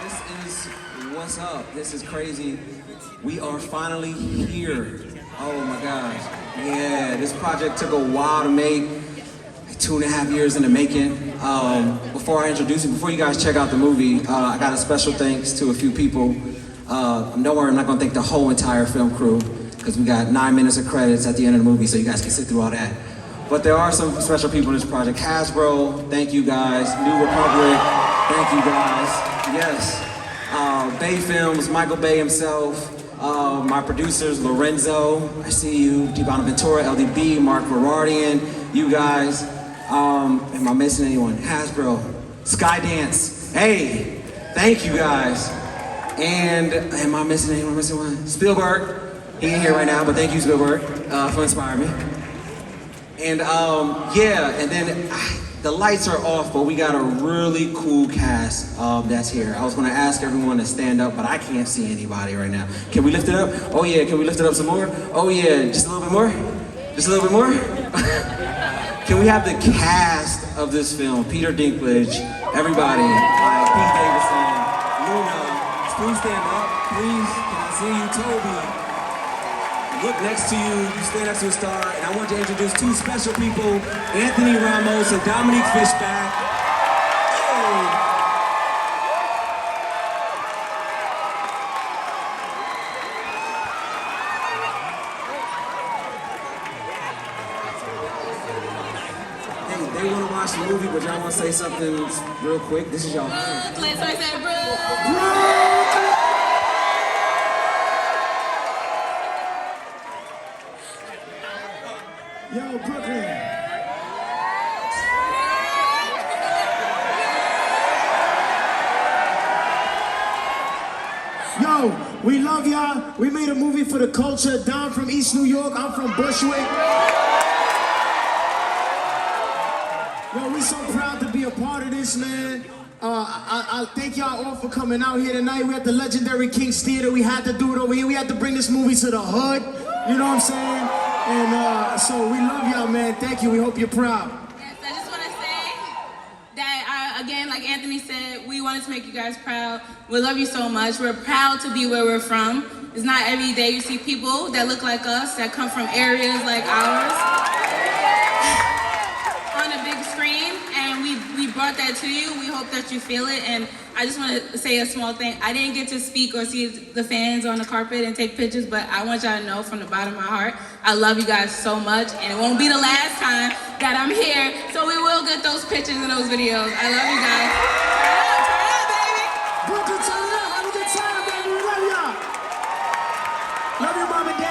This is what's up. This is crazy. We are finally here. Oh my gosh. Yeah, this project took a while to make. 2.5 years in the making. Before I introduce you, before you guys check out the movie, I got a special thanks to a few people. Don't worry, I'm not gonna thank the whole entire film crew, because we got 9 minutes of credits at the end of the movie, so you guys can sit through all that. But there are some special people in this project. Hasbro, thank you guys. New Republic, thank you guys. Yes. Bay Films, Michael Bay himself. My producers, Lorenzo, I see you. Deep Bonaventura, LDB, Mark Verardian, you guys. Am I missing anyone? Hasbro, Skydance. Hey, thank you guys. And am I missing anyone? Missing one? Spielberg. He ain't here right now, but thank you, Spielberg, for inspiring me. And yeah, and then the lights are off, but we got a really cool cast that's here. I was gonna ask everyone to stand up, but I can't see anybody right now. Can we lift it up? Oh yeah, can we lift it up some more? Oh yeah, just a little bit more? Just a little bit more? Can we have the cast of this film? Peter Dinklage, everybody, Pete Davidson, Luna. Please stand up, please. Can I see you, Toby? Look next to you, you stand next to a star, and I want to introduce two special people, Anthony Ramos and Dominique Fishback. Hey, they want to watch the movie, but y'all want to say something real quick? This is y'all. Brooklyn, so I said Brooklyn. Yo, Brooklyn. Yo, we love y'all. We made a movie for the culture. Dom from East New York. I'm from Bushwick. Yo, we so proud to be a part of this, man. I thank y'all all for coming out here tonight. We at the legendary King's Theater. We had to do it over here. We had to bring this movie to the hood. You know what I'm saying? And so we love y'all, man. Thank you. We hope you're proud. Yes, I just want to say that, again, like Anthony said, we wanted to make you guys proud. We love you so much. We're proud to be where we're from. It's not every day you see people that look like us, that come from areas like ours, on a big screen, and we brought that to you. We hope that you feel it, and I just want to say a small thing. I didn't get to speak or see the fans on the carpet and take pictures, but I want y'all to know from the bottom of my heart, I love you guys so much, and it won't be the last time that I'm here, so we will get those pictures and those videos. I love you guys. Turn up, baby. Brooklyn, turn it up. Have a good time, baby. We love y'all. Love your mom and dad.